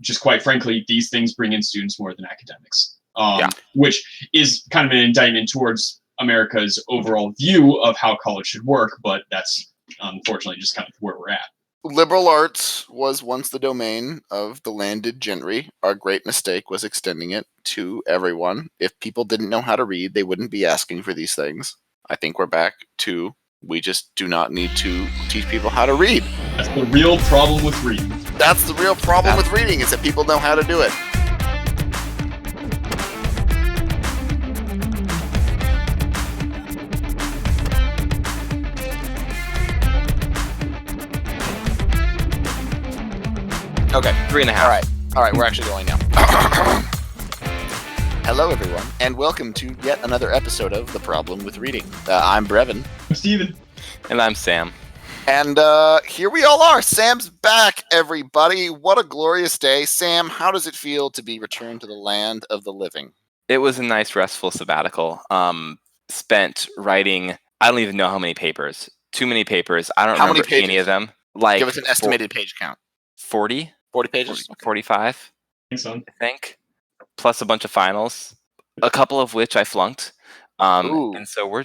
just quite frankly, these things bring in students more than academics, Yeah. which is kind of an indictment towards America's overall view of how college should work, but that's unfortunately just kind of where we're at. Liberal arts was once the domain of the landed gentry. Our great mistake was extending it to everyone. If people didn't know how to read, they wouldn't be asking for these things. I think we're back to we just do not need to teach people how to read. That's the real problem with reading. That's the real problem with reading, is that people know how to do it. Okay. 3.5. All right, we're actually going now. Hello, everyone, and welcome to yet another episode of The Problem with Reading. I'm Brevin. I'm Steven. And I'm Sam. And here we all are. Sam's back, everybody. What a glorious day. Sam, how does it feel to be returned to the land of the living? It was a nice, restful sabbatical. Spent writing, I don't even know how many papers. Too many papers. I don't remember any of them. Like, give us an estimated page count. 40? 40 pages? 45, I think. Plus a bunch of finals, a couple of which I flunked. And so we're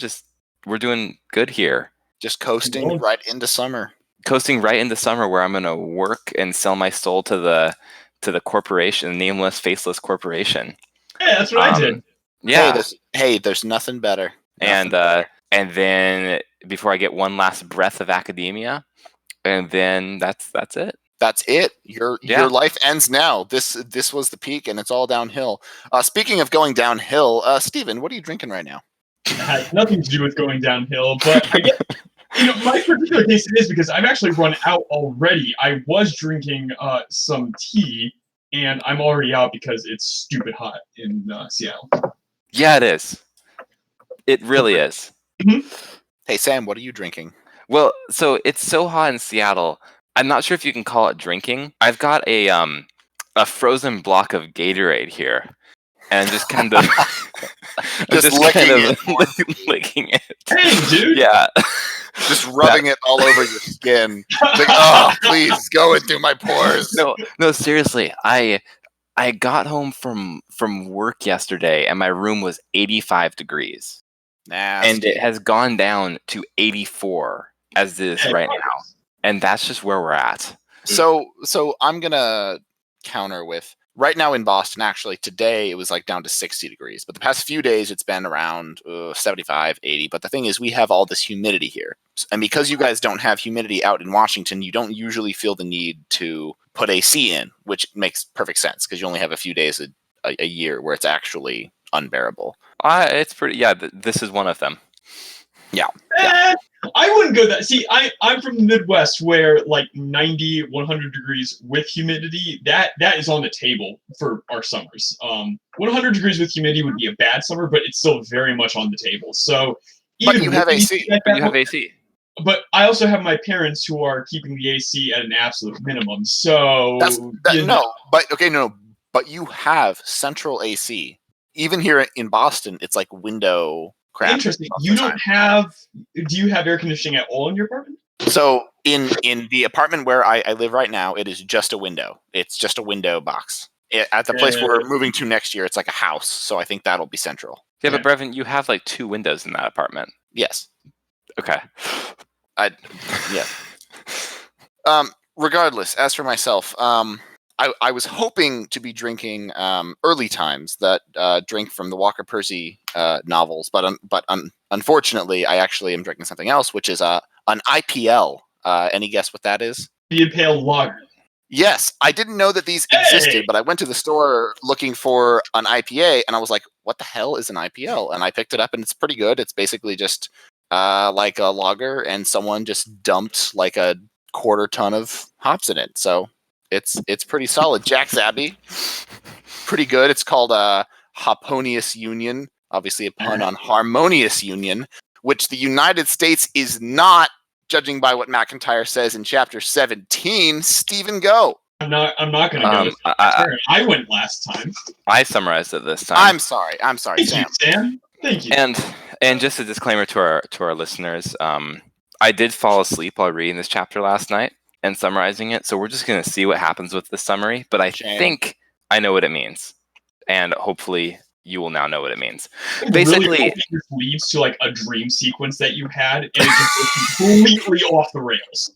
doing good here. Just coasting right into summer. Coasting right into summer, where I'm going to work and sell my soul to the corporation, the nameless, faceless corporation. Yeah, that's what I did. Yeah. There's nothing better. And then before I get one last breath of academia, and then that's it. That's it. Your life ends now. This was the peak, and it's all downhill. Speaking of going downhill, Steven, what are you drinking right now? It has nothing to do with going downhill, but I guess, my particular case it is because I've actually run out already. I was drinking some tea, and I'm already out because it's stupid hot in Seattle. Yeah, it is. It really is. Mm-hmm. Hey, Sam, what are you drinking? Well, so it's so hot in Seattle. I'm not sure if you can call it drinking. I've got a frozen block of Gatorade here, and I'm just kind of licking it. Hey, dude! Yeah, just rubbing it all over your skin. It's like, oh, please go into my pores. No, seriously. I got home from work yesterday, and my room was 85 degrees, Nasty. And it has gone down to 84 as it is right now. And that's just where we're at. So I'm going to counter with, right now in Boston, actually, today it was like down to 60 degrees. But the past few days, it's been around 75, 80. But the thing is, we have all this humidity here. And because you guys don't have humidity out in Washington, you don't usually feel the need to put AC in, which makes perfect sense because you only have a few days a year where it's actually unbearable. It's pretty, this is one of them. Yeah. I wouldn't go that. See, I'm from the Midwest where like 90, 100 degrees with humidity, that is on the table for our summers. 100 degrees with humidity would be a bad summer, but it's still very much on the table. So, but you have AC. You have AC. But I also have my parents who are keeping the AC at an absolute minimum. So but you have central AC. Even here in Boston, it's like window crap. Interesting. Do you have air conditioning at all in your apartment? So in the apartment where I live right now, it is just a window. It's just a window box. At the place we're moving to next year, it's like a house. So I think that'll be central. Yeah, but Brevin, you have like 2 windows in that apartment. Yes. Okay. Regardless, as for myself, I was hoping to be drinking Early Times, that drink from the Walker Percy novels, but unfortunately, I actually am drinking something else, which is an IPL. Any guess what that is? The Impale Lager. Yes, I didn't know that these existed, but I went to the store looking for an IPA, and I was like, what the hell is an IPL? And I picked it up, and it's pretty good. It's basically just like a lager, and someone just dumped like a quarter ton of hops in it. So it's pretty solid. Jack's Abbey, pretty good. It's called Hoponius Union, obviously a pun on harmonious union, which the United States is not, judging by what MacIntyre says in chapter 17. Stephen, go. I'm not going to go. I went last time. I summarized it this time. I'm sorry, Thank Sam. you, Sam. Thank you. And just a disclaimer to our listeners, I did fall asleep while reading this chapter last night. and summarizing it. So we're just going to see what happens with the summary. But I Jam. think I know what it means. And hopefully you will now know what it means. I'm Basically, really hoping this leads to like a dream sequence that you had, and it just goes completely off the rails.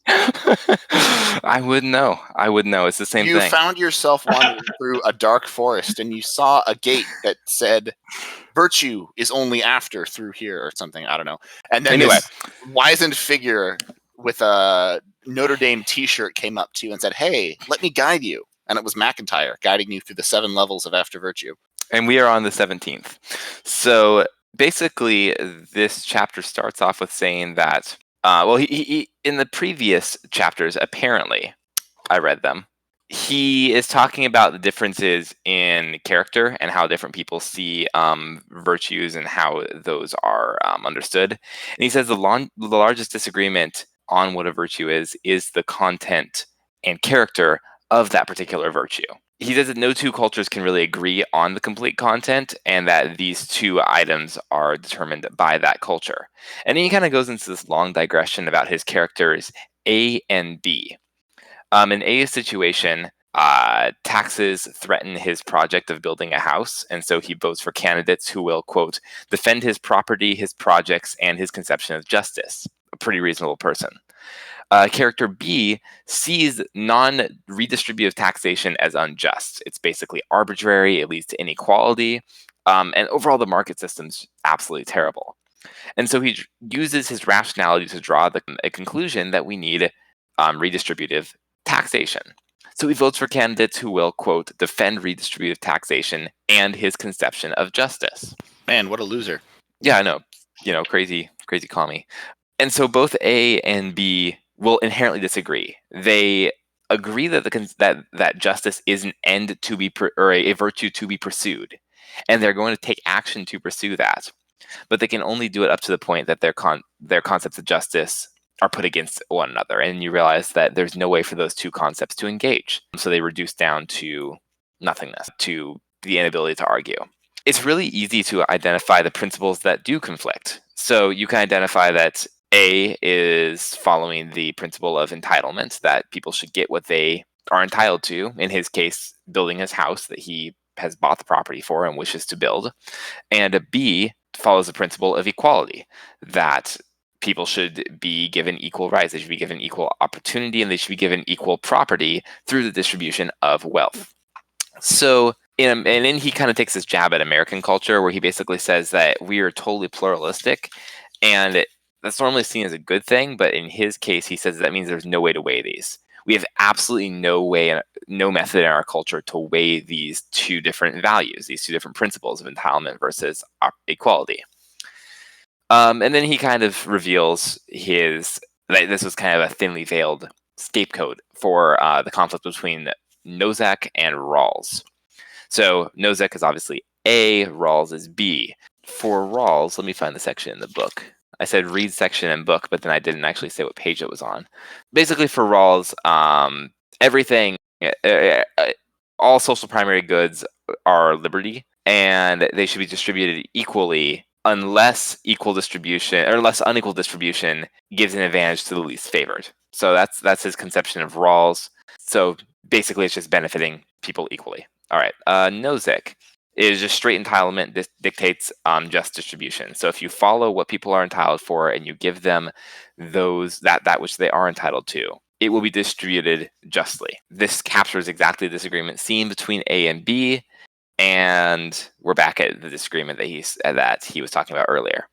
I would know. I would know. It's the same You thing. found yourself wandering through a dark forest, and you saw a gate that said, "Virtue is only after through here," or something. I don't know. And then Anyway. this wizened figure with a Notre Dame T-shirt came up to you and said, "Hey, let me guide you." And it was MacIntyre guiding you through the 7 levels of After Virtue. And we are on the 17th. So basically, this chapter starts off with saying that, he in the previous chapters, apparently, I read them, he is talking about the differences in character and how different people see virtues and how those are understood. And he says the largest disagreement on what a virtue is the content and character of that particular virtue. He says that no two cultures can really agree on the complete content, and that these two items are determined by that culture. And then he kind of goes into this long digression about his characters A and B. In A's situation, taxes threaten his project of building a house, and so he votes for candidates who will, quote, defend his property, his projects, and his conception of justice. A pretty reasonable person. Character B sees non-redistributive taxation as unjust. It's basically arbitrary. It leads to inequality. And overall, the market system's absolutely terrible. And so he uses his rationality to draw a conclusion that we need redistributive taxation. So he votes for candidates who will, quote, defend redistributive taxation and his conception of justice. Man, what a loser. Yeah, I know. Crazy commie. And so both A and B will inherently disagree. They agree that that justice is an end to be or a virtue to be pursued, and they're going to take action to pursue that. But they can only do it up to the point that their concepts of justice are put against one another, and you realize that there's no way for those two concepts to engage. So they reduce down to nothingness, to the inability to argue. It's really easy to identify the principles that do conflict. So you can identify that A is following the principle of entitlement, that people should get what they are entitled to. In his case, building his house that he has bought the property for and wishes to build. And B follows the principle of equality, that people should be given equal rights, they should be given equal opportunity, and they should be given equal property through the distribution of wealth. So, and then he kind of takes this jab at American culture, where he basically says that we are totally pluralistic, and that's normally seen as a good thing. But in his case, he says that means there's no way to weigh these. We have absolutely no way, no method in our culture to weigh these two different values, these two different principles of entitlement versus equality. And then he kind of reveals that this was kind of a thinly veiled scapegoat for the conflict between Nozick and Rawls. So Nozick is obviously A, Rawls is B. For Rawls, let me find the section in the book. I said read section and book, but then I didn't actually say what page it was on. Basically, for Rawls, everything, all social primary goods are liberty, and they should be distributed equally unless equal distribution or unless unequal distribution gives an advantage to the least favored. So that's his conception of Rawls. So basically, it's just benefiting people equally. All right, Nozick is just straight entitlement dictates just distribution. So if you follow what people are entitled for and you give them that which they are entitled to, it will be distributed justly. This captures exactly the disagreement seen between A and B, and we're back at the disagreement that he was talking about earlier.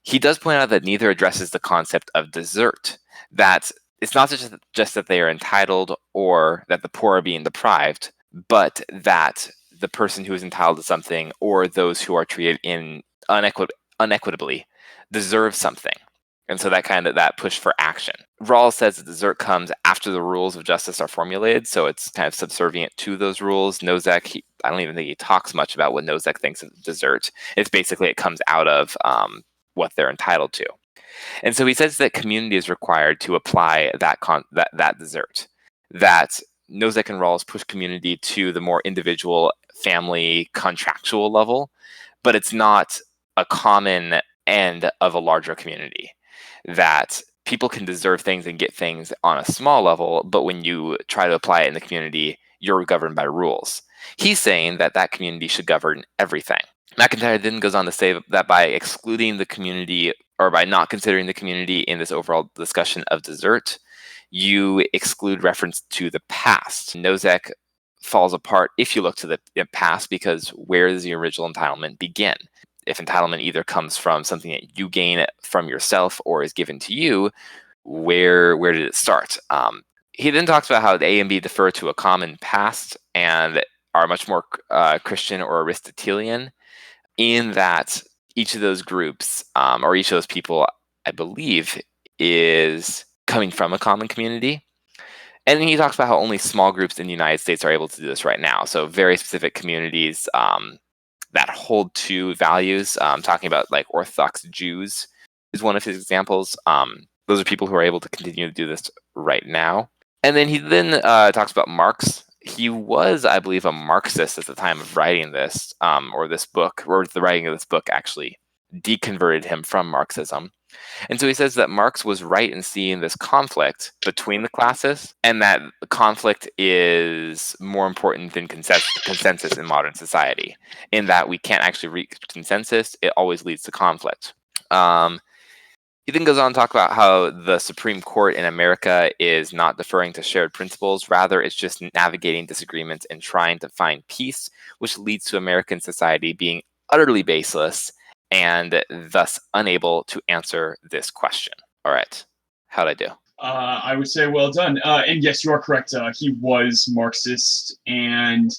He does point out that neither addresses the concept of desert, that it's not just that they are entitled or that the poor are being deprived, but that the person who is entitled to something or those who are treated unequitably deserve something. And so that push for action. Rawls says that desert comes after the rules of justice are formulated, so it's kind of subservient to those rules. Nozick, I don't even think he talks much about what Nozick thinks of desert. It's basically it comes out of what they're entitled to. And so he says that community is required to apply that desert. That Nozick and Rawls push community to the more individual, family, contractual level, but it's not a common end of a larger community. That people can deserve things and get things on a small level, but when you try to apply it in the community, you're governed by rules. He's saying that that community should govern everything. MacIntyre then goes on to say that by excluding the community, or by not considering the community in this overall discussion of desert, you exclude reference to the past. Nozick falls apart if you look to the past, because where does the original entitlement begin? If entitlement either comes from something that you gain from yourself or is given to you, where did it start? He then talks about how the A and B defer to a common past and are much more Christian or Aristotelian, in that each of those groups, or each of those people, I believe, is coming from a common community. And then he talks about how only small groups in the United States are able to do this right now. So very specific communities that hold to values, talking about like Orthodox Jews is one of his examples. Those are people who are able to continue to do this right now. And then he then talks about Marx. He was, I believe, a Marxist at the time of writing this, or this book, or the writing of this book actually deconverted him from Marxism. And so he says that Marx was right in seeing this conflict between the classes, and that the conflict is more important than consensus in modern society, in that we can't actually reach consensus. It always leads to conflict. He then goes on to talk about how the Supreme Court in America is not deferring to shared principles. Rather, it's just navigating disagreements and trying to find peace, which leads to American society being utterly baseless and thus unable to answer this question. All right. How'd I do? I would say well done. And yes, you are correct. He was Marxist. And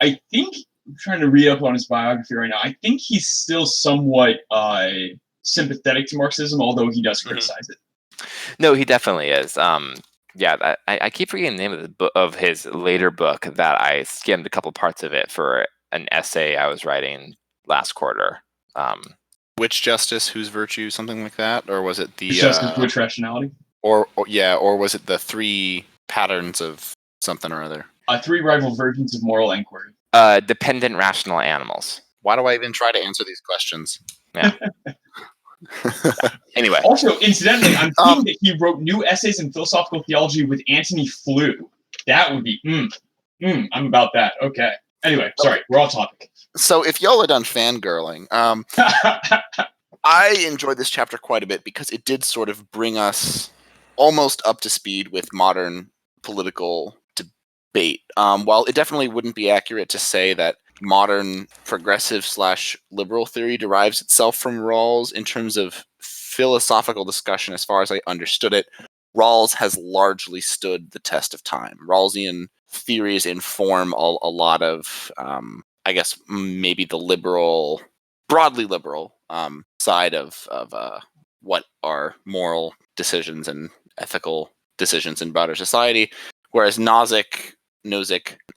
I think, I'm trying to read up on his biography right now, I think he's still somewhat sympathetic to Marxism, although he does criticize it. No, he definitely is. Yeah, I keep forgetting the name of the of his later book that I skimmed a couple parts of it for an essay I was writing last quarter. Which justice, whose virtue, something like that, or was it the justice, which rationality, or was it the 3 patterns of something or other? 3 rival versions of moral inquiry. Dependent rational animals. Why do I even try to answer these questions? Yeah. Anyway. Also, incidentally, I'm thinking that he wrote new essays in philosophical theology with Antony Flew. That would be, I'm about that. Okay. Anyway, sorry, we're off topic. So if y'all are done fangirling, I enjoyed this chapter quite a bit because it did sort of bring us almost up to speed with modern political debate. While it definitely wouldn't be accurate to say that modern progressive/liberal theory derives itself from Rawls in terms of philosophical discussion, as far as I understood it, Rawls has largely stood the test of time. Rawlsian theories inform a lot of, I guess, maybe the broadly liberal side of what are moral decisions and ethical decisions in broader society, whereas Nozick,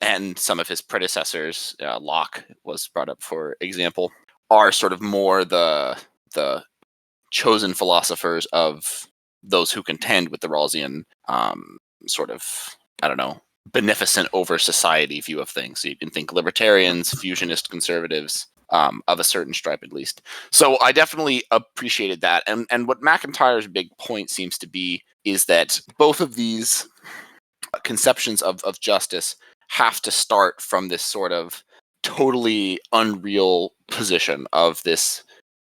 and some of his predecessors, Locke was brought up for example, are sort of more the chosen philosophers of those who contend with the Rawlsian sort of, I don't know, beneficent over society view of things. So you can think libertarians, fusionist conservatives, of a certain stripe at least. So I definitely appreciated that. And what MacIntyre's big point seems to be is that both of these conceptions of justice have to start from this sort of totally unreal position of this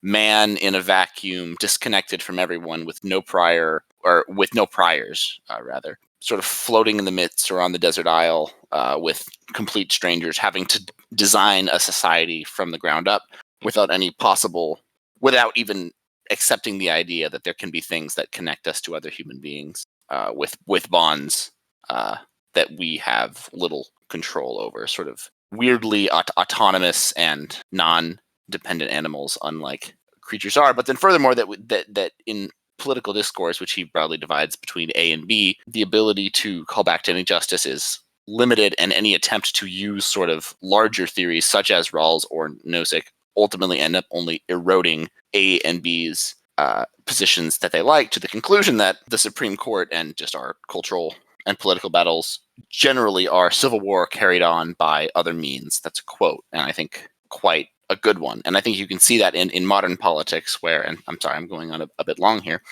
man in a vacuum, disconnected from everyone, with no priors, rather, sort of floating in the midst or on the desert isle with complete strangers, having to design a society from the ground up without even accepting the idea that there can be things that connect us to other human beings with bonds that we have little control over, sort of weirdly autonomous and non-dependent animals, unlike creatures are. But then furthermore, that in political discourse, which he broadly divides between A and B, the ability to call back to any justice is limited, and any attempt to use sort of larger theories such as Rawls or Nozick ultimately end up only eroding A and B's positions that they like, to the conclusion that the Supreme Court and just our cultural and political battles generally are civil war carried on by other means. That's a quote, and I think quite a good one. And I think you can see that in modern politics where, and I'm sorry, I'm going on a bit long here,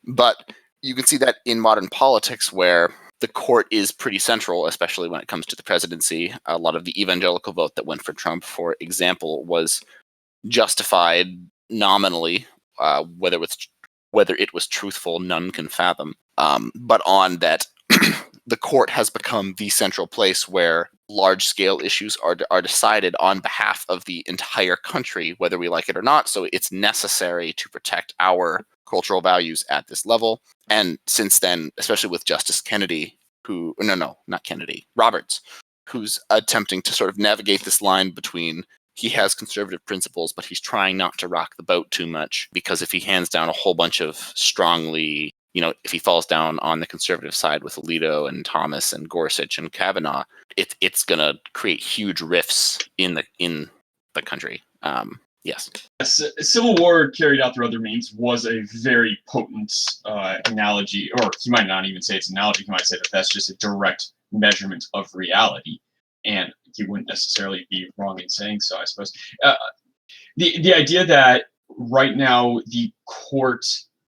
but you can see that in modern politics where the court is pretty central, especially when it comes to the presidency. A lot of the evangelical vote that went for Trump, for example, was justified nominally, whether it was truthful, none can fathom. But on that, the court has become the central place where large-scale issues are decided on behalf of the entire country, whether we like it or not. So it's necessary to protect our cultural values at this level. And since then, especially with Justice Kennedy, Roberts, who's attempting to sort of navigate this line between he has conservative principles, but he's trying not to rock the boat too much, because if he hands down a whole bunch of strongly, if he falls down on the conservative side with Alito and Thomas and Gorsuch and Kavanaugh, it's going to create huge rifts in the country. Yes. Civil War carried out through other means was a very potent analogy, or you might not even say it's an analogy. You might say that that's just a direct measurement of reality, and you wouldn't necessarily be wrong in saying so, I suppose. The idea that right now the court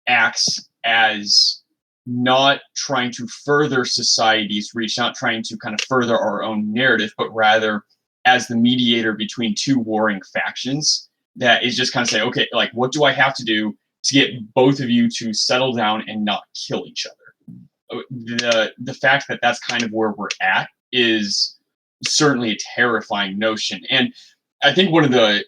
acts as not trying to further society's reach, not trying to kind of further our own narrative, but rather as the mediator between two warring factions, that is just kind of say, okay, like, what do I have to do to get both of you to settle down and not kill each other? The fact that that's kind of where we're at is certainly a terrifying notion. And I think one of the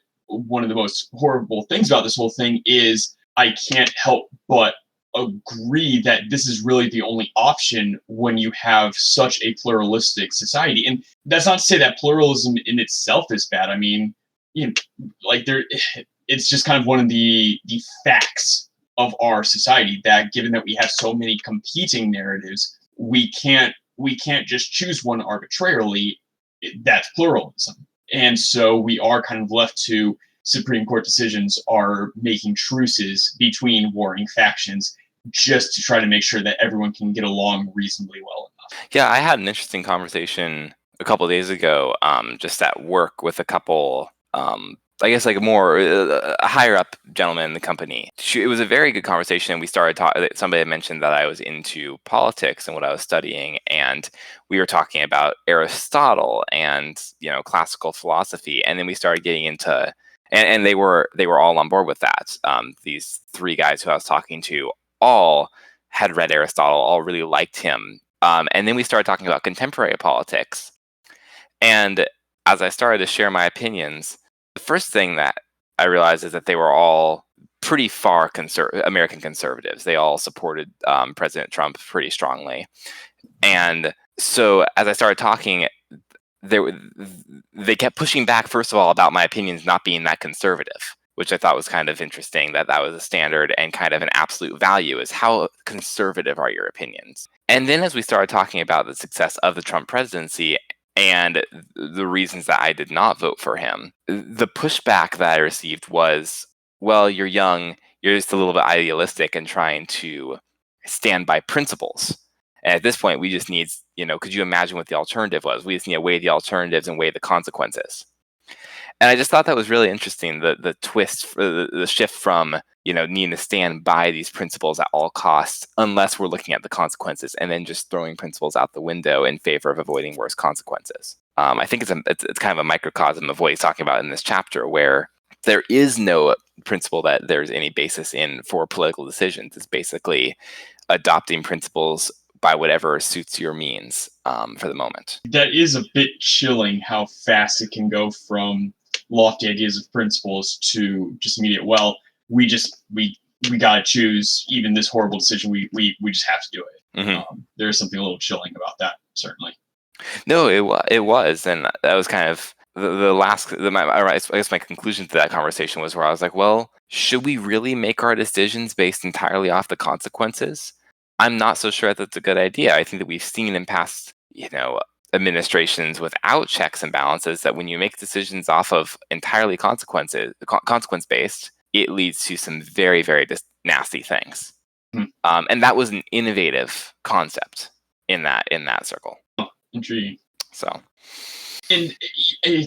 most horrible things about this whole thing is I can't help but agree that this is really the only option when you have such a pluralistic society. And that's not to say that pluralism in itself is bad. I mean, it's just kind of one of the facts of our society, that given that we have so many competing narratives, we can't just choose one arbitrarily. That's pluralism. And so we are kind of left to Supreme Court decisions are making truces between warring factions just to try to make sure that everyone can get along reasonably well enough. Yeah, I had an interesting conversation a couple of days ago, just at work with a couple, I guess like a higher up gentleman in the company. It was a very good conversation. We started talking. Somebody had mentioned that I was into politics and what I was studying, and we were talking about Aristotle and classical philosophy, and then we started getting into, and they were all on board with that. These three guys who I was talking to all had read Aristotle, all really liked him, and then we started talking about contemporary politics, and as I started to share my opinions, the first thing that I realized is that they were all pretty far American conservatives. They all supported President Trump pretty strongly. And so as I started talking, they kept pushing back, first of all, about my opinions not being that conservative, which I thought was kind of interesting, that was a standard and kind of an absolute value, is how conservative are your opinions? And then as we started talking about the success of the Trump presidency and the reasons that I did not vote for him, the pushback that I received was, well, you're young, you're just a little bit idealistic and trying to stand by principles. And at this point, we just need, could you imagine what the alternative was? We just need to weigh the alternatives and weigh the consequences. And I just thought that was really interesting, the twist, the shift from, needing to stand by these principles at all costs, unless we're looking at the consequences, and then just throwing principles out the window in favor of avoiding worse consequences. I think it's kind of a microcosm of what he's talking about in this chapter, where there is no principle that there's any basis in for political decisions. It's basically adopting principles by whatever suits your means for the moment. That is a bit chilling how fast it can go from lofty ideas of principles to just immediate, well, we gotta choose even this horrible decision. We just have to do it. Mm-hmm. There's something a little chilling about that, certainly. No, it was, and that was kind of I guess my conclusion to that conversation was where I was like, well, should we really make our decisions based entirely off the consequences? I'm not so sure that's a good idea. I think that we've seen in past, administrations without checks and balances that when you make decisions off of entirely consequence based, it leads to some very, very nasty things. And that was an innovative concept in that circle. Intriguing. So, and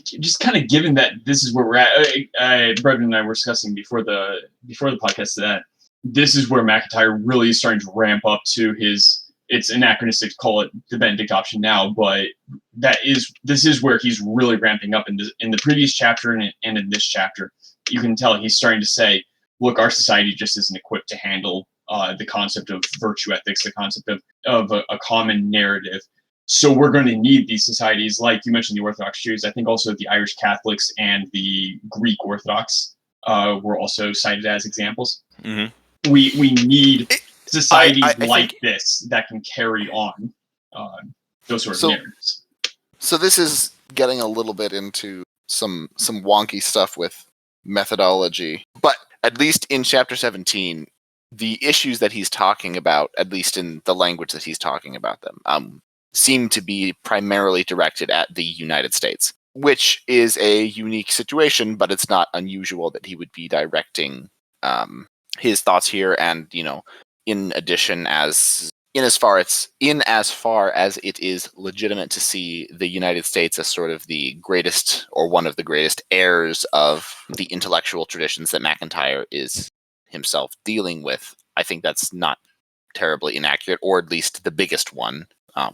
just kind of given that this is where we're at, Brendan and I were discussing before the podcast that this is where MacIntyre really is starting to ramp up to his. It's anachronistic to call it the Benedict option now, but this is where he's really ramping up in the previous chapter and in this chapter. You can tell he's starting to say, look, our society just isn't equipped to handle the concept of virtue ethics, the concept of a common narrative. So we're going to need these societies, like you mentioned, the Orthodox Jews. I think also the Irish Catholics and the Greek Orthodox were also cited as examples. Mm-hmm. We need societies I like think, this that can carry on those sort of narratives. So this is getting a little bit into some wonky stuff with methodology, but at least in chapter 17, the issues that he's talking about, at least in the language that he's talking about them, seem to be primarily directed at the United States, which is a unique situation, but it's not unusual that he would be directing his thoughts here. And, in addition, as far as it is legitimate to see the United States as sort of the greatest or one of the greatest heirs of the intellectual traditions that MacIntyre is himself dealing with, I think that's not terribly inaccurate, or at least the biggest one,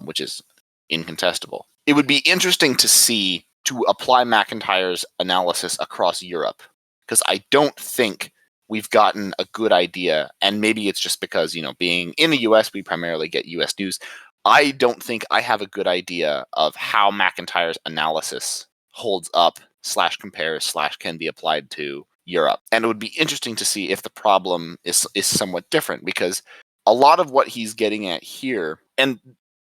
which is incontestable. It would be interesting to apply MacIntyre's analysis across Europe, because I don't think we've gotten a good idea, and maybe it's just because, being in the US, we primarily get US news. I don't think I have a good idea of how MacIntyre's analysis holds up / compares / can be applied to Europe. And it would be interesting to see if the problem is somewhat different, because a lot of what he's getting at here, and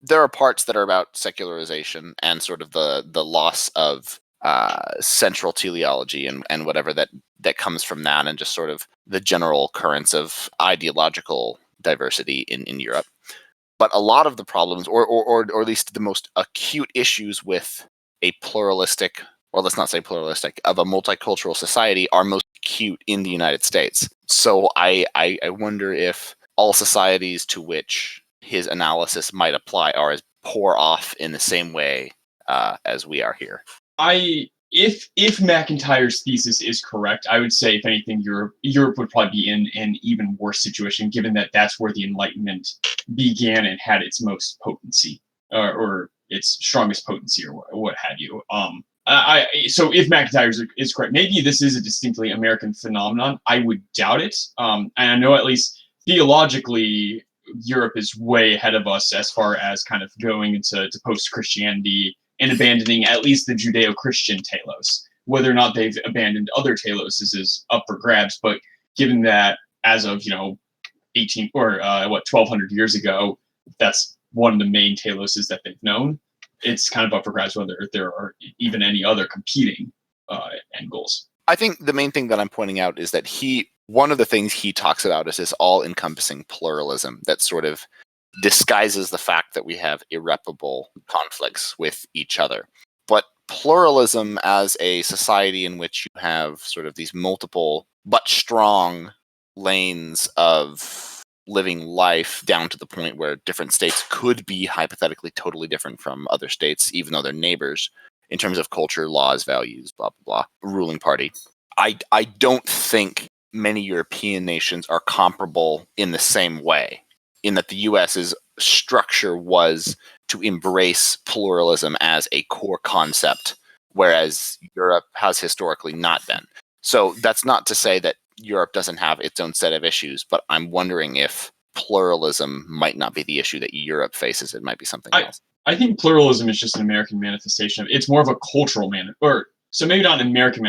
there are parts that are about secularization and sort of the loss of central teleology and whatever that comes from that, and just sort of the general currents of ideological diversity in Europe. But a lot of the problems, or at least the most acute issues with a pluralistic, or let's not say pluralistic, of a multicultural society are most acute in the United States. So I wonder if all societies to which his analysis might apply are as poor off in the same way as we are here. If MacIntyre's thesis is correct, I would say, if anything, Europe would probably be in an even worse situation, given that that's where the Enlightenment began and had its most potency, or its strongest potency, or what have you. So if MacIntyre is correct, maybe this is a distinctly American phenomenon. I would doubt it. And I know, at least theologically, Europe is way ahead of us as far as kind of going into post-Christianity and abandoning at least the Judeo-Christian telos. Whether or not they've abandoned other telos is up for grabs. But given that as of 1200 years ago, that's one of the main teloses that they've known, it's kind of up for grabs whether there are even any other competing end goals. I think the main thing that I'm pointing out is that one of the things he talks about is this all-encompassing pluralism that sort of disguises the fact that we have irreparable conflicts with each other. But pluralism as a society in which you have sort of these multiple but strong lanes of living life, down to the point where different states could be hypothetically totally different from other states, even though they're neighbors, in terms of culture, laws, values, blah, blah, blah, ruling party. I don't think many European nations are comparable in the same way, in that the US's structure was to embrace pluralism as a core concept, whereas Europe has historically not been. So that's not to say that Europe doesn't have its own set of issues, but I'm wondering if pluralism might not be the issue that Europe faces. It might be something else. I think pluralism is just an American manifestation. It's more of a cultural so maybe not an American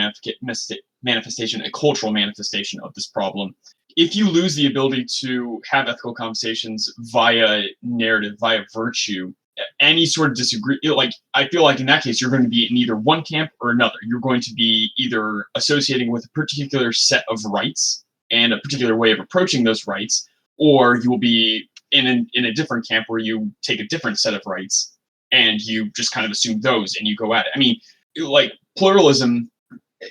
manifestation, a cultural manifestation of this problem. If you lose the ability to have ethical conversations via narrative, via virtue, any sort of I feel like in that case, you're going to be in either one camp or another. You're going to be either associating with a particular set of rights and a particular way of approaching those rights, or you will be in a different camp where you take a different set of rights and you just kind of assume those and you go at it. I mean, pluralism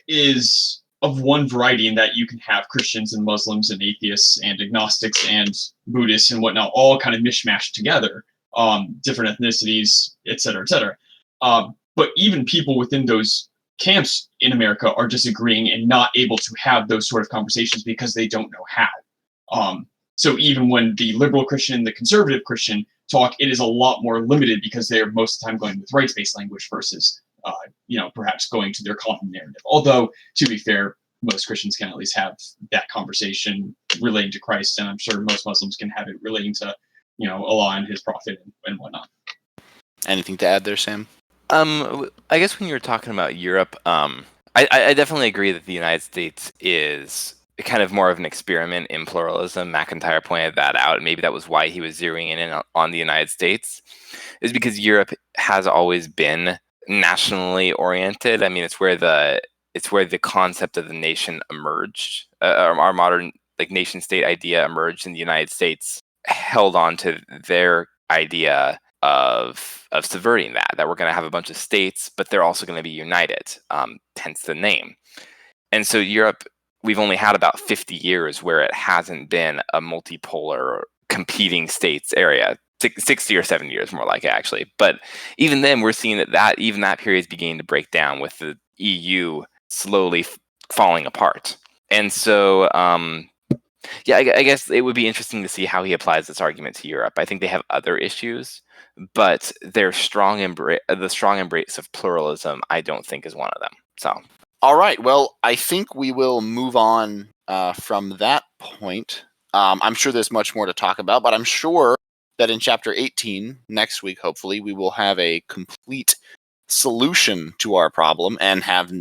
is of one variety in that you can have Christians and Muslims and atheists and agnostics and Buddhists and whatnot all kind of mishmashed together, different ethnicities, et cetera, et cetera. But even people within those camps in America are disagreeing and not able to have those sort of conversations because they don't know how. So even when the liberal Christian, the conservative Christian talk, it is a lot more limited because they are most of the time going with rights-based language versus, perhaps going to their common narrative. Although, to be fair, most Christians can at least have that conversation relating to Christ, and I'm sure most Muslims can have it relating to, Allah and His Prophet and whatnot. Anything to add there, Sam? I guess when you were talking about Europe, I definitely agree that the United States is kind of more of an experiment in pluralism. MacIntyre pointed that out. Maybe that was why he was zeroing in on the United States, is because Europe has always been nationally oriented. I mean, it's where the concept of the nation emerged. Our modern nation state idea emerged in the United States, held on to their idea of subverting that we're going to have a bunch of states, but they're also going to be united, hence the name. And so Europe, we've only had about 50 years where it hasn't been a multipolar competing states area. 60 or 70 years more like it, actually. But even then, we're seeing that even that period is beginning to break down, with the EU slowly falling apart. And so I guess it would be interesting to see how he applies this argument to Europe. I think they have other issues, but the strong embrace of pluralism, I don't think, is one of them. So, all right. Well, I think we will move on from that point. I'm sure there's much more to talk about, but I'm sure that in chapter 18 next week, hopefully, we will have a complete solution to our problem and have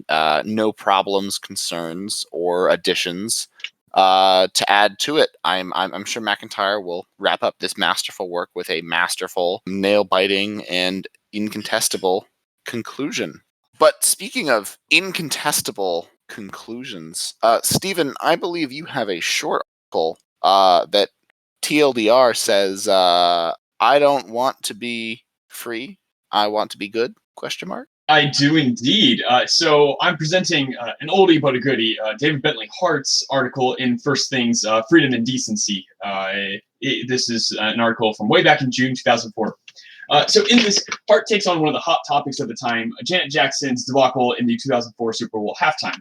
no problems, concerns, or additions to add to it. I'm sure MacIntyre will wrap up this masterful work with a masterful, nail-biting, and incontestable conclusion. But speaking of incontestable conclusions, Stephen, I believe you have a short article that TLDR says, I don't want to be free, I want to be good, ? I do indeed. So I'm presenting an oldie but a goodie, David Bentley Hart's article in First Things, Freedom and Decency. This is an article from way back in June 2004. So in this, Hart takes on one of the hot topics of the time, Janet Jackson's debacle in the 2004 Super Bowl halftime.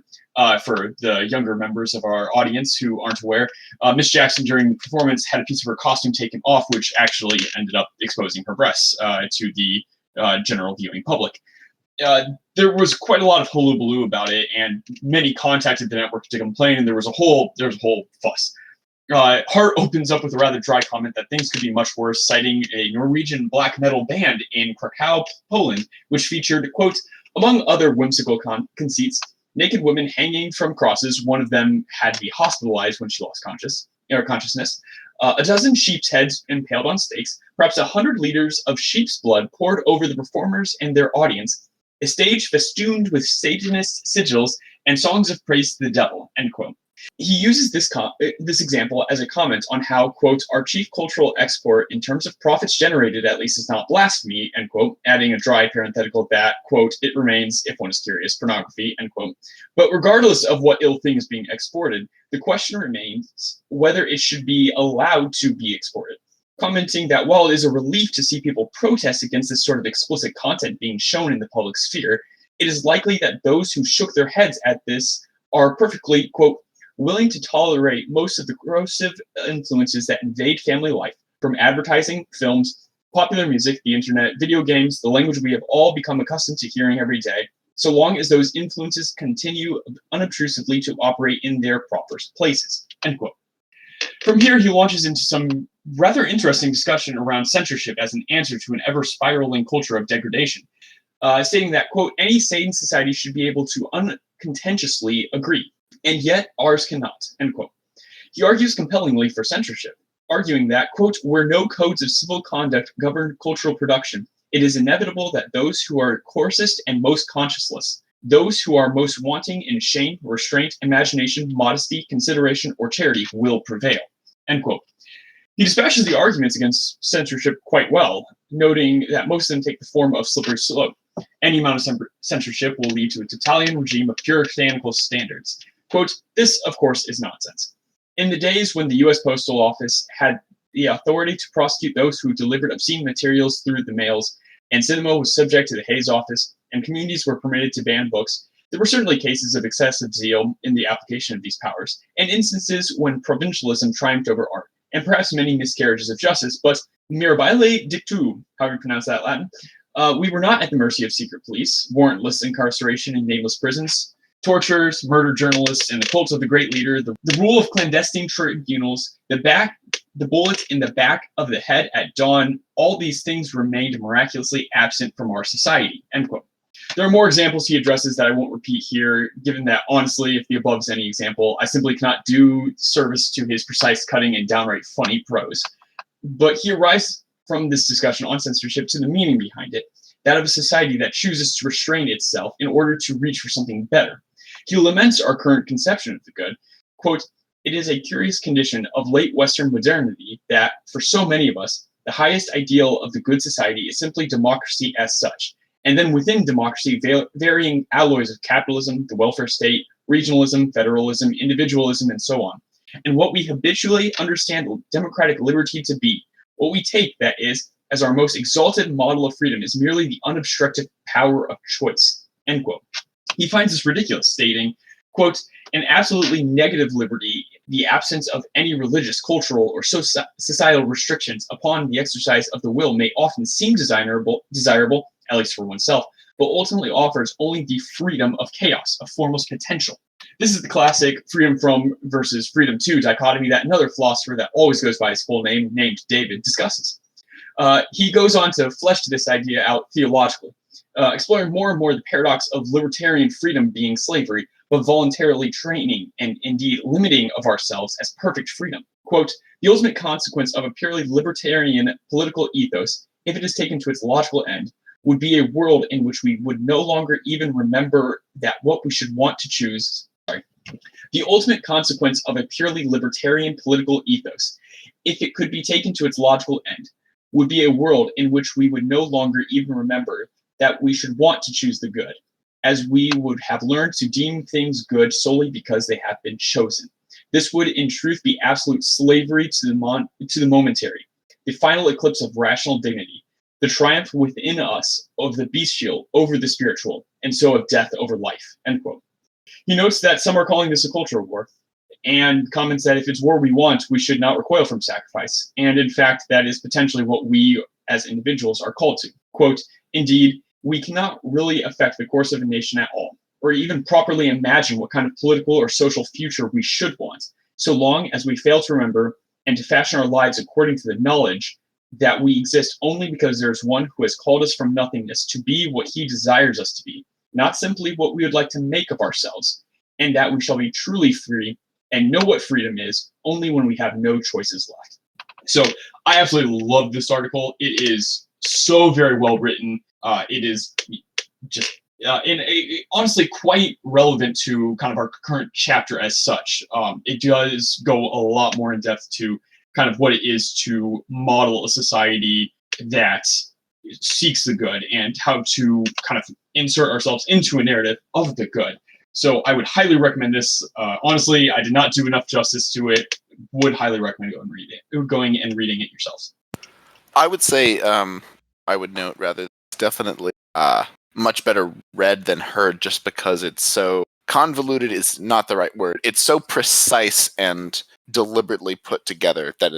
For the younger members of our audience who aren't aware, Miss Jackson during the performance had a piece of her costume taken off, which actually ended up exposing her breasts to the general viewing public. There was quite a lot of hullabaloo about it, and many contacted the network to complain, and there was a whole fuss. Hart opens up with a rather dry comment that things could be much worse, citing a Norwegian black metal band in Krakow, Poland, which featured, quote, among other whimsical conceits, naked women hanging from crosses. One of them had to be hospitalized when she lost consciousness. A dozen sheep's heads impaled on stakes, perhaps 100 liters of sheep's blood poured over the performers and their audience, a stage festooned with Satanist sigils and songs of praise to the devil, end quote. He uses this example as a comment on how, quote, our chief cultural export in terms of profits generated at least is not blasphemy, end quote, adding a dry parenthetical that, quote, it remains, if one is curious, pornography, end quote. But regardless of what ill thing is being exported, the question remains whether it should be allowed to be exported. Commenting that while it is a relief to see people protest against this sort of explicit content being shown in the public sphere, it is likely that those who shook their heads at this are perfectly, quote, willing to tolerate most of the corrosive influences that invade family life, from advertising, films, popular music, the internet, video games, the language we have all become accustomed to hearing every day, so long as those influences continue unobtrusively to operate in their proper places, end quote. From here, he launches into some rather interesting discussion around censorship as an answer to an ever-spiraling culture of degradation, stating that, quote, any sane society should be able to uncontentiously agree, and yet ours cannot, end quote. He argues compellingly for censorship, arguing that, quote, where no codes of civil conduct govern cultural production, it is inevitable that those who are coarsest and most conscienceless, those who are most wanting in shame, restraint, imagination, modesty, consideration, or charity will prevail, end quote. He dispatches the arguments against censorship quite well, noting that most of them take the form of slippery slope. Any amount of censorship will lead to a totalitarian regime of puritanical standards. Quote, this, of course, is nonsense. In the days when the U.S. Postal Office had the authority to prosecute those who delivered obscene materials through the mails, and cinema was subject to the Hayes Office, and communities were permitted to ban books, There were certainly cases of excessive zeal in the application of these powers, and instances when provincialism triumphed over art, and perhaps many miscarriages of justice, but mirabile dictu, however you pronounce that Latin, we were not at the mercy of secret police, warrantless incarceration in nameless prisons, tortures, murdered journalists, and the cult of the great leader, the rule of clandestine tribunals, the bullet in the back of the head at dawn, all these things remained miraculously absent from our society, end quote. There are more examples he addresses that I won't repeat here, given that, honestly, if the above is any example, I simply cannot do service to his precise, cutting, and downright funny prose. But he arrives from this discussion on censorship to the meaning behind it, that of a society that chooses to restrain itself in order to reach for something better. He laments our current conception of the good. Quote, "It is a curious condition of late Western modernity that, for so many of us, the highest ideal of the good society is simply democracy as such, and then within democracy, varying alloys of capitalism, the welfare state, regionalism, federalism, individualism, and so on. And what we habitually understand democratic liberty to be, what we take, that is, as our most exalted model of freedom is merely the unobstructed power of choice," end quote. He finds this ridiculous, stating, quote, "An absolutely negative liberty, the absence of any religious, cultural, or societal restrictions upon the exercise of the will may often seem desirable, at least for oneself, but ultimately offers only the freedom of chaos, of formless potential." This is the classic freedom from versus freedom to dichotomy that another philosopher that always goes by his full name, named David, discusses. He goes on to flesh this idea out theologically, exploring more and more the paradox of libertarian freedom being slavery, but voluntarily training and indeed limiting of ourselves as perfect freedom. Quote, "The ultimate consequence of a purely libertarian political ethos, if it is taken to its logical end, would be a world in which we would no longer even remember that what we should want to choose. The ultimate consequence of a purely libertarian political ethos, if it could be taken to its logical end, would be a world in which we would no longer even remember that we should want to choose the good, as we would have learned to deem things good solely because they have been chosen. This would in truth be absolute slavery to the momentary, the final eclipse of rational dignity, the triumph within us of the bestial over the spiritual, and so of death over life," end quote. He notes that some are calling this a cultural war, and comments that if it's war we want, we should not recoil from sacrifice. And in fact, that is potentially what we as individuals are called to. Quote, "Indeed, we cannot really affect the course of a nation at all, or even properly imagine what kind of political or social future we should want, so long as we fail to remember and to fashion our lives according to the knowledge that we exist only because there is one who has called us from nothingness to be what he desires us to be, not simply what we would like to make of ourselves, and that we shall be truly free and know what freedom is only when we have no choices left." So I absolutely love this article. It is so very well written. It is just honestly quite relevant to kind of our current chapter as such. It does go a lot more in depth to kind of what it is to model a society that seeks the good and how to kind of insert ourselves into a narrative of the good. So I would highly recommend this. Honestly, I did not do enough justice to it. Would highly recommend going and reading it yourselves. I would say, I would note rather, it's definitely much better read than heard, just because it's so convoluted is not the right word. It's so precise and deliberately put together that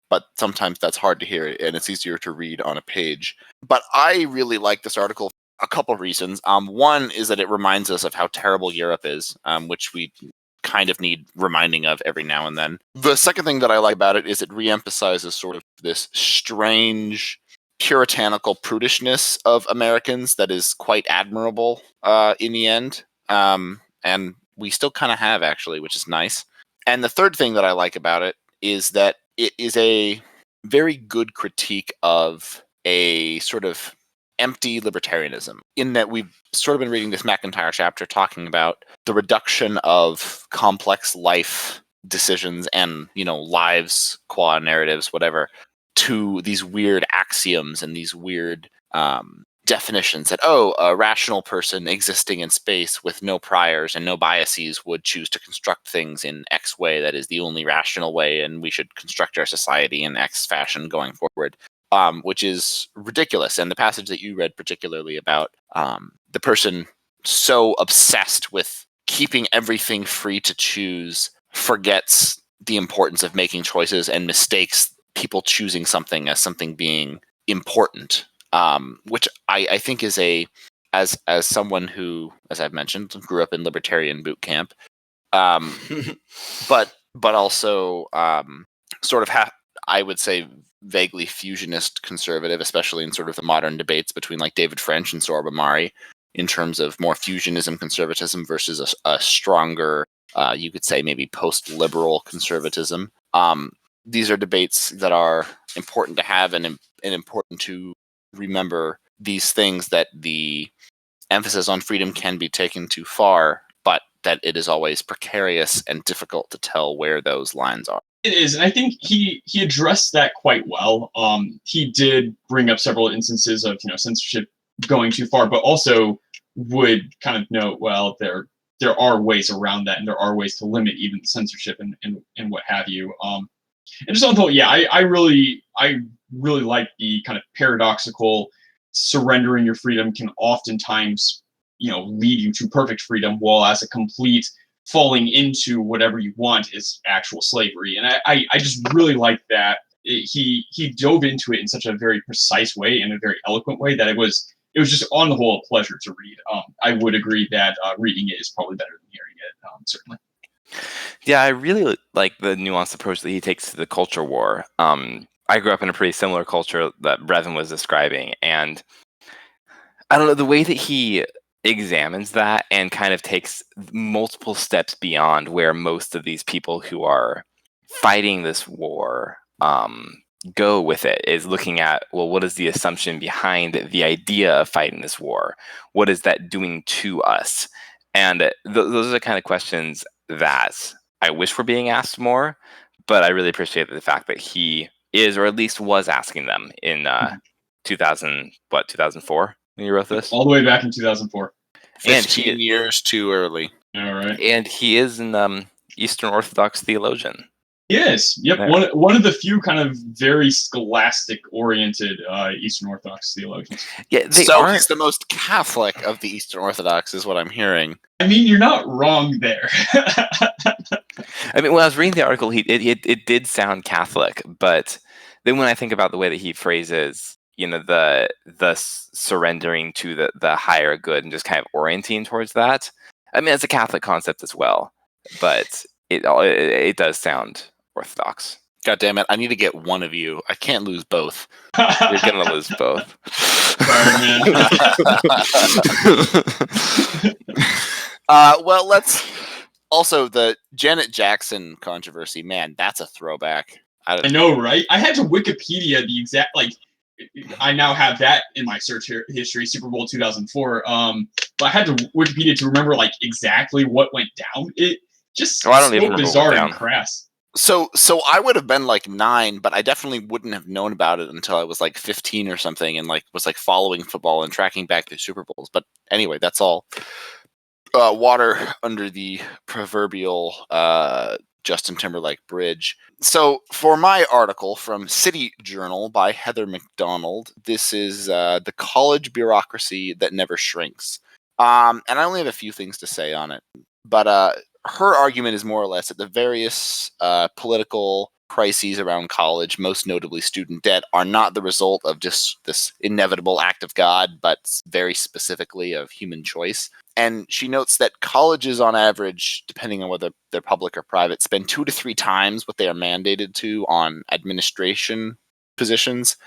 but sometimes that's hard to hear and it's easier to read on a page. But I really like this article for a couple of reasons. One is that it reminds us of how terrible Europe is, which we kind of need reminding of every now and then. The second thing that I like about it is it reemphasizes sort of this strange puritanical prudishness of Americans that is quite admirable in the end. And we still kind of have, actually, which is nice. And the third thing that I like about it is that it is a very good critique of a sort of empty libertarianism, in that we've sort of been reading this MacIntyre chapter talking about the reduction of complex life decisions and, lives, qua narratives, whatever, to these weird axioms and these weird definitions that, a rational person existing in space with no priors and no biases would choose to construct things in X way that is the only rational way, and we should construct our society in X fashion going forward, which is ridiculous. And the passage that you read particularly about the person so obsessed with keeping everything free to choose forgets the importance of making choices and mistakes people choosing something as something being important, which I think is as someone who, as I've mentioned, grew up in libertarian boot camp, but also sort of I would say vaguely fusionist conservative, especially in sort of the modern debates between like David French and Sorba Mari, in terms of more fusionism conservatism versus a stronger, you could say maybe post-liberal conservatism. These are debates that are important to have and important to remember these things, that the emphasis on freedom can be taken too far, but that it is always precarious and difficult to tell where those lines are. It is, and I think he addressed that quite well. He did bring up several instances of censorship going too far, but also would kind of note, well, there are ways around that, and there are ways to limit even censorship and what have you. And just on the whole, yeah, I really like the kind of paradoxical surrendering your freedom can oftentimes lead you to perfect freedom, while as a complete falling into whatever you want is actual slavery. And I just really like that he dove into it in such a very precise way and a very eloquent way that it was just on the whole a pleasure to read. I would agree that reading it is probably better than hearing it, certainly. Yeah, I really like the nuanced approach that he takes to the culture war. I grew up in a pretty similar culture that Brevin was describing, and I don't know, the way that he examines that and kind of takes multiple steps beyond where most of these people who are fighting this war go with it is looking at, well, what is the assumption behind the idea of fighting this war? What is that doing to us? And those are the kind of questions that I wish were being asked more, but I really appreciate the fact that he is, or at least was, asking them in 2004 when you wrote this. All the way back in 2004. 15 years too early. All right. And he is an Eastern Orthodox theologian. Yes. Yep. Yeah. One of the few kind of very scholastic-oriented Eastern Orthodox theologians. Yeah, he's the most Catholic of the Eastern Orthodox, is what I'm hearing. I mean, you're not wrong there. I mean, when I was reading the article, it did sound Catholic, but then when I think about the way that he phrases, the surrendering to the higher good and just kind of orienting towards that, I mean, it's a Catholic concept as well, but it does sound Orthodox. God damn it! I need to get one of you. I can't lose both. You're gonna lose both. Well, let's also the Janet Jackson controversy. Man, that's a throwback. I know, right? I had to Wikipedia the exact I now have that in my search history, Super Bowl 2004. But I had to Wikipedia to remember exactly what went down. It just I don't even bizarre and crass. So I would have been 9, but I definitely wouldn't have known about it until I was 15 or something, and was following football and tracking back the Super Bowls. But anyway, that's all water under the proverbial Justin Timberlake bridge. So for my article from City Journal by Heather McDonald, this is the college bureaucracy that never shrinks. And I only have a few things to say on it, but her argument is more or less that the various political crises around college, most notably student debt, are not the result of just this inevitable act of God, but very specifically of human choice. And she notes that colleges on average, depending on whether they're public or private, spend 2 to 3 times what they are mandated to on administration positions.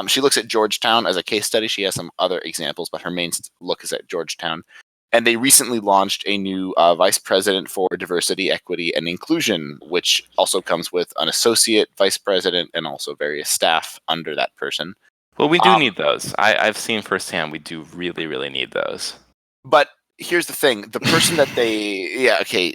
She looks at Georgetown as a case study. She has some other examples, but her main look is at Georgetown. And they recently launched a new vice president for diversity, equity, and inclusion, which also comes with an associate vice president and also various staff under that person. Well, we do need those. I've seen firsthand. We do really, really need those. But here's the thing: the person that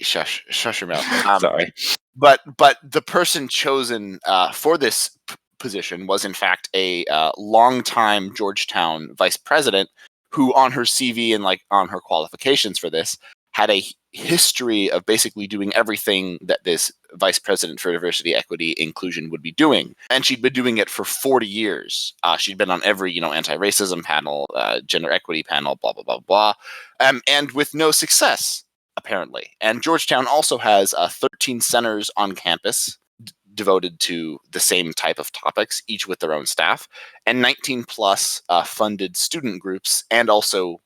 shush your mouth. Sorry. But the person chosen for this position was in fact a longtime Georgetown vice president, who on her CV and on her qualifications for this had a history of basically doing everything that this vice president for diversity, equity, inclusion would be doing. And she'd been doing it for 40 years. She'd been on every, anti-racism panel, gender equity panel, blah, blah, blah, blah. And with no success, apparently. And Georgetown also has 13 centers on campus devoted to the same type of topics, each with their own staff, and 19 plus funded student groups, and also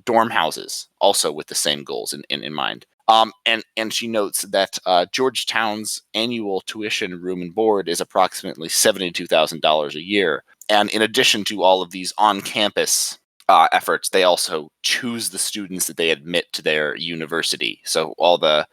dorm houses, also with the same goals in mind. And she notes that Georgetown's annual tuition, room, and board is approximately $72,000 a year. And in addition to all of these on-campus efforts, they also choose the students that they admit to their university. So all the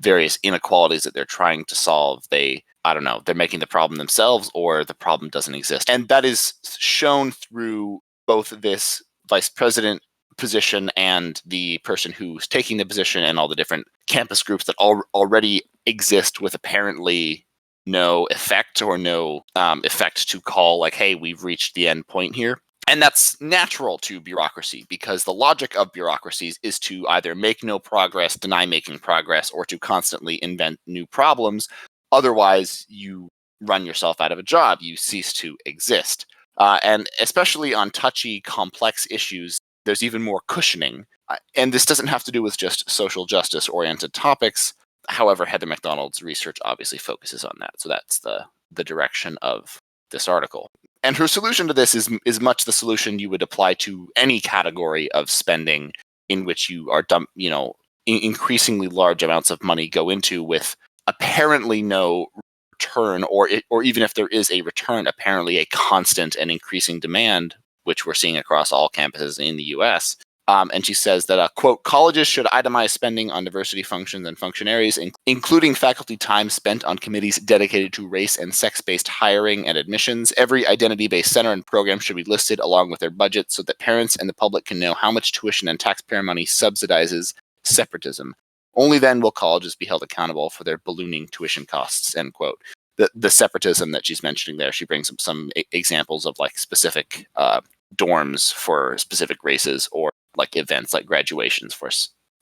various inequalities that they're trying to solve, they're making the problem themselves, or the problem doesn't exist. And that is shown through both this vice president position and the person who's taking the position, and all the different campus groups that already exist with apparently no effect, or no effect to call like, hey, we've reached the end point here. And that's natural to bureaucracy, because the logic of bureaucracies is to either make no progress, deny making progress, or to constantly invent new problems. Otherwise, you run yourself out of a job. You cease to exist. And especially on touchy, complex issues, there's even more cushioning. And this doesn't have to do with just social justice-oriented topics. However, Heather McDonald's research obviously focuses on that. So that's the direction of this article. And her solution to this is much the solution you would apply to any category of spending in which you are increasingly large amounts of money go into with apparently no return, or even if there is a return, apparently a constant and increasing demand, which we're seeing across all campuses in the U.S. And she says that, quote, colleges should itemize spending on diversity functions and functionaries, including faculty time spent on committees dedicated to race and sex-based hiring and admissions. Every identity-based center and program should be listed along with their budget so that parents and the public can know how much tuition and taxpayer money subsidizes separatism. Only then will colleges be held accountable for their ballooning tuition costs, end quote. The separatism that she's mentioning there, she brings up some examples of like specific dorms for specific races, or like events like graduations for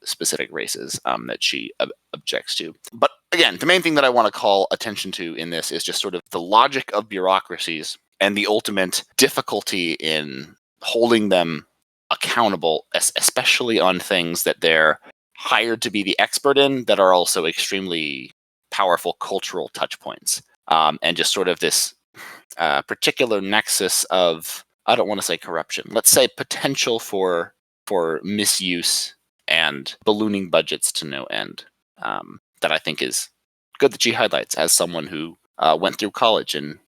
specific races that she objects to. But again, the main thing that I want to call attention to in this is just sort of the logic of bureaucracies and the ultimate difficulty in holding them accountable, especially on things that they're hired to be the expert in, that are also extremely powerful cultural touch points. And just sort of this particular nexus of, I don't want to say corruption, let's say potential for misuse and ballooning budgets to no end, that I think is good that she highlights as someone who went through college and,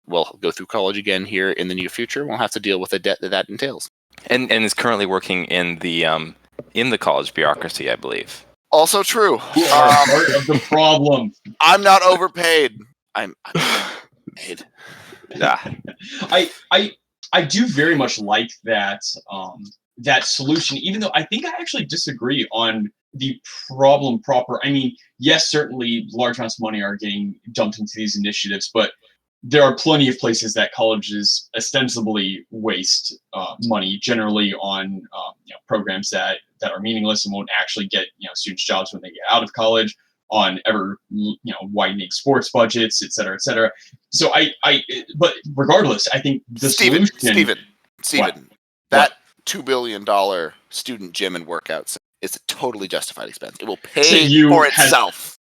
will go through college again here in the near future. We'll have to deal with the debt that entails. And is currently working in the college bureaucracy, I believe. Also true. You are part of the problem. I'm not overpaid. I'm paid. Yeah. I do very much like that that solution, even though I think I actually disagree on the problem proper. I mean, yes, certainly large amounts of money are getting dumped into these initiatives, but there are plenty of places that colleges ostensibly waste money, generally on programs that are meaningless and won't actually get students jobs when they get out of college, on ever widening sports budgets, et cetera, et cetera. So but regardless, I think the solution. Steven, that $2 billion student gym and workouts is a totally justified expense. It will pay for itself.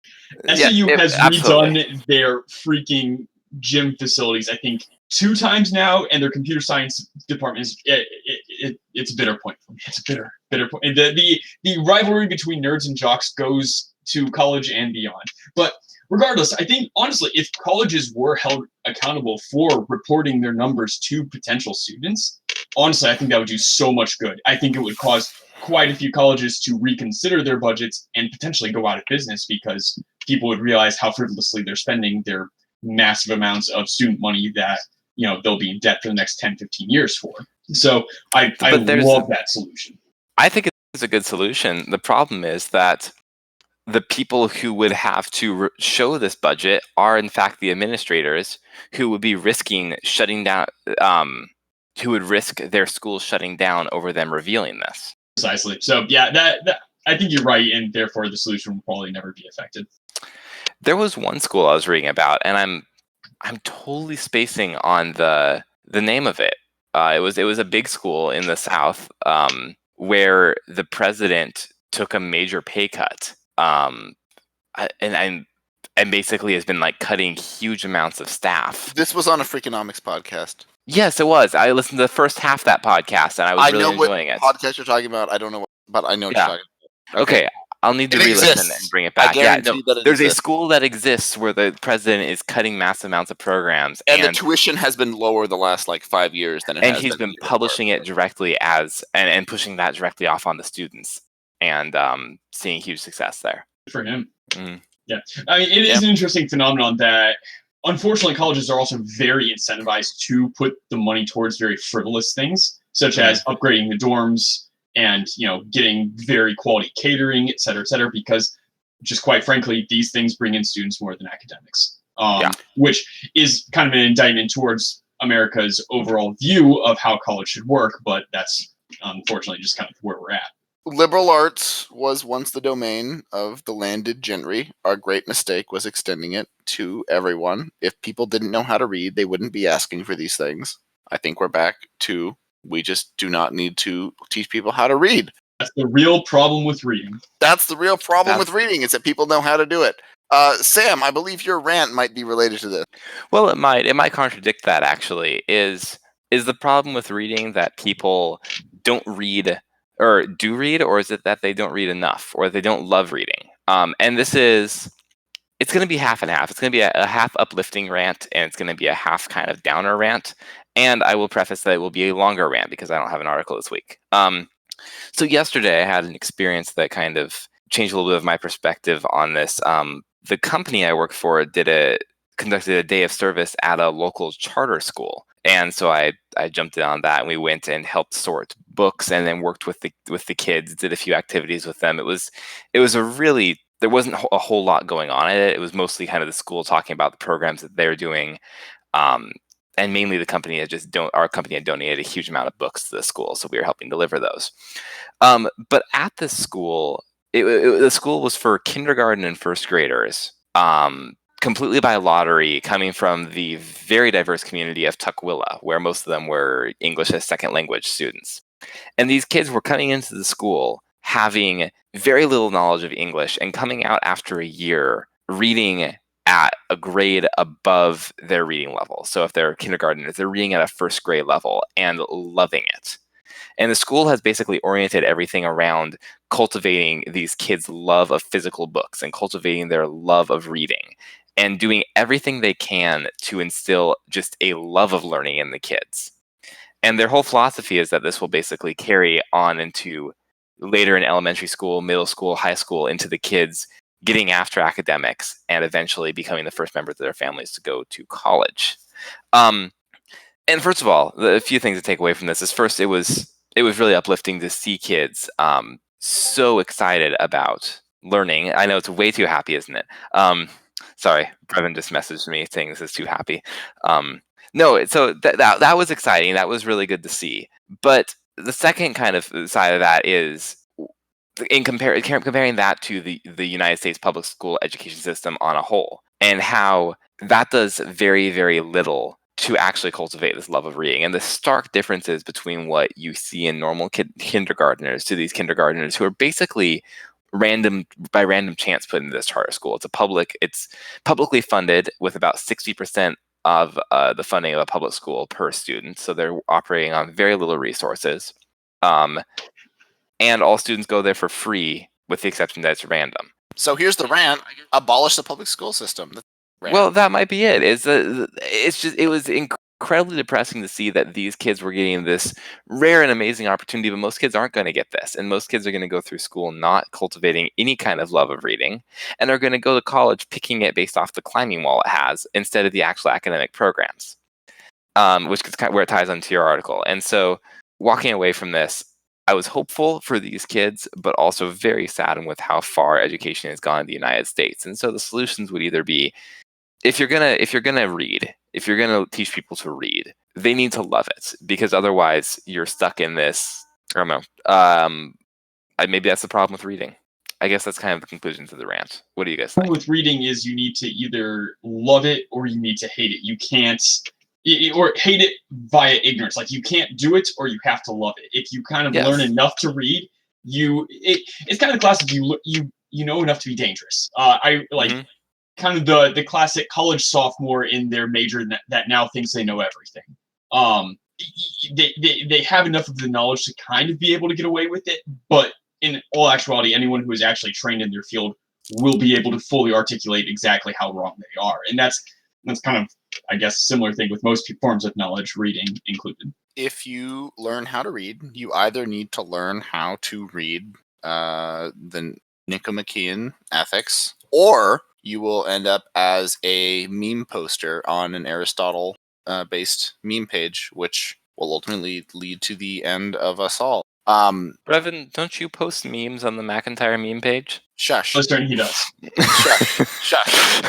SAU has absolutely redone their freaking gym facilities, I think, 2 times now, and their computer science department is it's a bitter point for me. It's a bitter point. The rivalry between nerds and jocks goes to college and beyond. But regardless, I think honestly, if colleges were held accountable for reporting their numbers to potential students, honestly, I think that would do so much good. I think it would cause quite a few colleges to reconsider their budgets and potentially go out of business, because people would realize how frivolously they're spending their massive amounts of student money that they'll be in debt for the next 10, 15 years for. So I love that solution. I think it's a good solution. The problem is that the people who would have to show this budget are, in fact, the administrators who would be risking shutting down, who would risk their schools shutting down over them revealing this. Precisely. So yeah, that I think you're right, and therefore the solution will probably never be effective. There was one school I was reading about, and I'm totally spacing on the name of it. It was a big school in the South, where the president took a major pay cut, and basically has been like cutting huge amounts of staff. This was on a Freakonomics podcast. Yes, it was. I listened to the first half of that podcast, and I was really enjoying it. Podcast you're talking about. I don't know, but I know what you're talking about. Okay. I'll need to re-listen and bring it back. There's a school that exists where the president is cutting massive amounts of programs, and the tuition has been lower the last 5 years than it has been. And he's been publishing it directly and pushing that directly off on the students, and seeing huge success there. For him. Mm-hmm. Yeah. I mean, it is an interesting phenomenon that, unfortunately, colleges are also very incentivized to put the money towards very frivolous things, such as upgrading the dorms and, getting very quality catering, et cetera, because just quite frankly, these things bring in students more than academics, which is kind of an indictment towards America's overall view of how college should work. But that's unfortunately just kind of where we're at. Liberal arts was once the domain of the landed gentry. Our great mistake was extending it to everyone. If people didn't know how to read, they wouldn't be asking for these things. I think we're back to, we just do not need to teach people how to read. That's the real problem with reading. That's the real problem with reading, is that people know how to do it. Sam, I believe your rant might be related to this. Well, it might contradict that, actually. Is the problem with reading that people don't read or do read, or is it that they don't read enough, or they don't love reading? And it's going to be half and half. It's going to be a half uplifting rant, and it's going to be a half kind of downer rant. And I will preface that it will be a longer rant because I don't have an article this week. So yesterday I had an experience that kind of changed a little bit of my perspective on this. The company I work for conducted a day of service at a local charter school. And so I jumped in on that, and we went and helped sort books, and then worked with the kids, did a few activities with them. It was there wasn't a whole lot going on in it. It was mostly kind of the school talking about the programs that they're doing. And mainly our company had donated a huge amount of books to the school, so we were helping deliver those. But at this school, the school was for kindergarten and first graders, completely by lottery, coming from the very diverse community of Tukwila, where most of them were English as second language students. And these kids were coming into the school having very little knowledge of English, and coming out after a year reading at a grade above their reading level. So if they're kindergartners, they're reading at a first grade level and loving it. And the school has basically oriented everything around cultivating these kids' love of physical books and cultivating their love of reading, and doing everything they can to instill just a love of learning in the kids. And their whole philosophy is that this will basically carry on into later in elementary school, middle school, high school, into the kids getting after academics and eventually becoming the first members of their families to go to college. And first of all, a few things to take away from this is, first, it was really uplifting to see kids so excited about learning. I know it's way too happy, isn't it? Sorry, Brevin just messaged me saying this is too happy. No, so that was exciting. That was really good to see. But the second kind of side of that is, in comparing that to the United States public school education system on a whole, and how that does very, very little to actually cultivate this love of reading, and the stark differences between what you see in normal kindergartners to these kindergartners who are basically random chance put into this charter school. It's publicly funded, with about 60% of the funding of a public school per student. So they're operating on very little resources. And all students go there for free, with the exception that it's random. So here's the rant: abolish the public school system. Well, that might be it. It was incredibly depressing to see that these kids were getting this rare and amazing opportunity, but most kids aren't going to get this. And most kids are going to go through school not cultivating any kind of love of reading, and are going to go to college picking it based off the climbing wall it has instead of the actual academic programs, which is kind of where it ties into your article. And so, walking away from this, I was hopeful for these kids, but also very saddened with how far education has gone in the United States. And so the solutions would either be, if you're gonna read, if you're gonna teach people to read, they need to love it, because otherwise you're stuck in this, I don't know, maybe that's the problem with reading. I guess that's kind of the conclusion to the rant. What do you guys think? With reading is you need to either love it or you need to hate it. You can't, or hate it via ignorance. Like you can't do it or you have to love it. If you kind of learn enough to read, it's kind of classic. You know enough to be dangerous. I like kind of the classic college sophomore in their major that now thinks they know everything. They have enough of the knowledge to kind of be able to get away with it, but in all actuality, anyone who is actually trained in their field will be able to fully articulate exactly how wrong they are. And that's kind of, I guess, a similar thing with most forms of knowledge, reading included. If you learn how to read, you either need to learn how to read the Nicomachean Ethics, or you will end up as a meme poster on an Aristotle-based meme page, which will ultimately lead to the end of us all. Brevin, don't you post memes on the MacIntyre meme page? Shush. Listen, he does. Shush.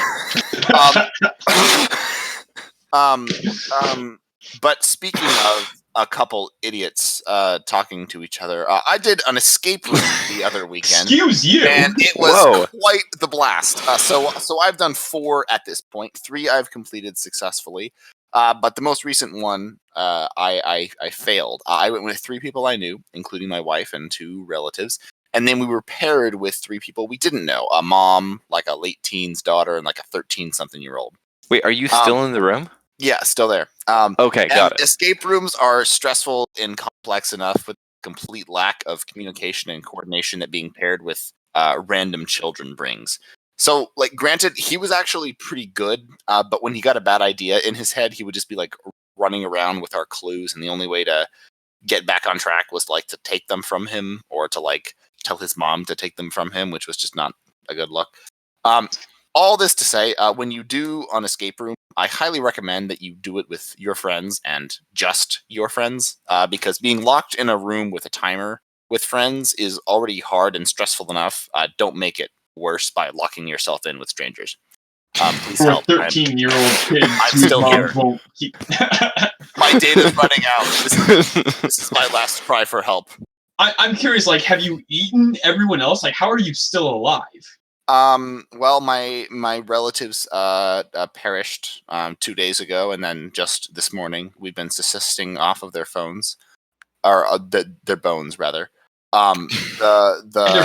But speaking of a couple idiots talking to each other, I did an escape room the other weekend. Excuse you. And it was quite the blast. So I've done 4 at this point. 3 I've completed successfully. But the most recent one, I failed. I went with 3 people I knew, including my wife and 2 relatives. And then we were paired with 3 people we didn't know. A mom, like a late teens daughter, and like a 13-something-year-old. Wait, are you still in the room? Yeah, still there. Okay, got it. Escape rooms are stressful and complex enough with complete lack of communication and coordination that being paired with random children brings. So, like, granted, he was actually pretty good, but when he got a bad idea in his head, he would just be, like, running around with our clues, and the only way to get back on track was, like, to take them from him, or to, like, tell his mom to take them from him, which was just not a good look. All this to say, when you do an escape room, I highly recommend that you do it with your friends and just your friends, because being locked in a room with a timer with friends is already hard and stressful enough. Don't make it worse by locking yourself in with strangers. Please help. 13-year-old kid. I'm still here. My data's running out. This is my last cry for help. I'm curious, like, have you eaten everyone else? Like, how are you still alive? Well, my relatives perished 2 days ago, and then just this morning we've been subsisting off of their phones, or their bones rather. Their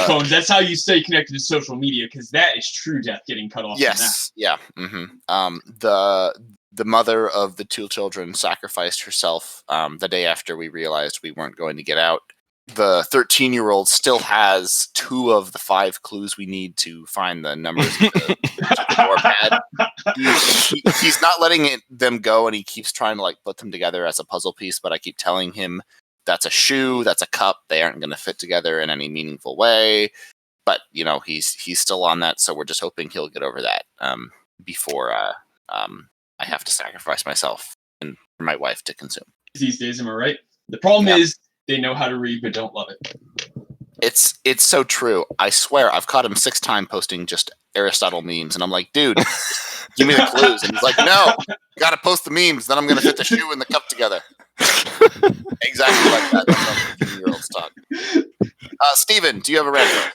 phones. That's how you stay connected to social media, because that is true death getting cut off. Yes, yeah. The mother of the 2 children sacrificed herself the day after we realized we weren't going to get out. The 13-year-old still has 2 of the 5 clues we need to find the numbers of the door pad. He's not letting them go, and he keeps trying to, like, put them together as a puzzle piece, but I keep telling him that's a shoe, that's a cup, they aren't going to fit together in any meaningful way. But, you know, he's still on that, so we're just hoping he'll get over that before I have to sacrifice myself and for my wife to consume. These days, am I right? The problem is they know how to read but don't love it. It's so true. I swear, I've caught him 6 times posting just Aristotle memes, and I'm like, dude, give me the clues. And he's like, no, gotta post the memes, then I'm gonna fit the shoe and the cup together. Exactly like that. That's how 15-year-olds talk. Steven, do you have a rant?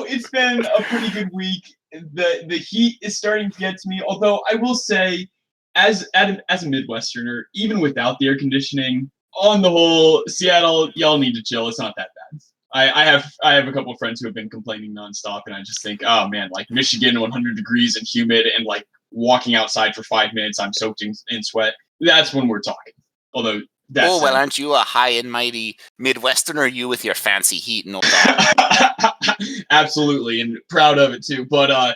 It's been a pretty good week. The heat is starting to get to me, although I will say, as a Midwesterner, even without the air conditioning, on the whole, Seattle, y'all need to chill. It's not that bad. I have a couple of friends who have been complaining nonstop, and I just think, oh man, like Michigan, 100 degrees and humid, and like walking outside for 5 minutes, I'm soaked in sweat. That's when we're talking. Although that's aren't you a high and mighty Midwesterner? You with your fancy heat and all Absolutely, and proud of it too. But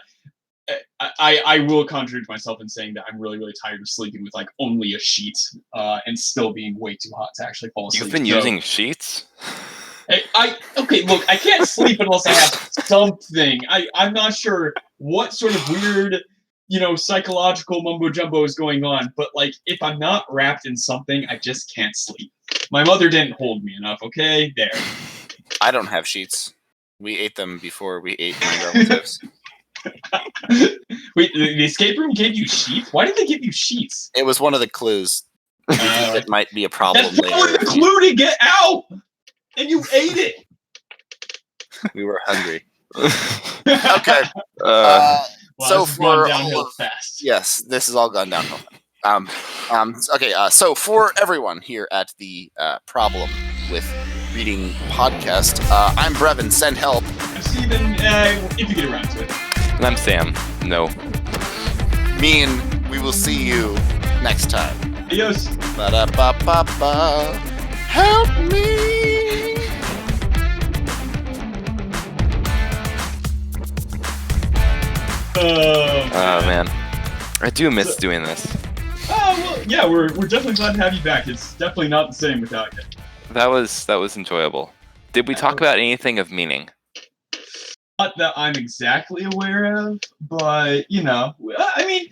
I will contradict myself in saying that I'm really, really tired of sleeping with like only a sheet and still being way too hot to actually fall asleep. You've been using sheets? Okay, look, I can't sleep unless I have something. I'm not sure what sort of weird, psychological mumbo jumbo is going on, but like if I'm not wrapped in something, I just can't sleep. My mother didn't hold me enough, okay? There. I don't have sheets. We ate them before we ate my relatives. Wait, the escape room gave you sheets? Why did they give you sheets? It was one of the clues. We think it might be a problem that's later. That's the clue to get out! and you ate it. We were hungry. Okay. Wow, So this has gone for downhill all of fast. yes, this has all gone downhill. Okay. So for everyone here at the Problem with Reading podcast, I'm Brevin. Send help. I'm Steven, if you get around to it. And I'm Sam. No. Me and we will see you next time. Adios. Ba-da-ba-ba-ba. Help me. Oh man, I do miss doing this. Oh well, yeah, we're definitely glad to have you back. It's definitely not the same without you. That was enjoyable. Did we talk about anything of meaning? Not that I'm exactly aware of, but you know, I mean,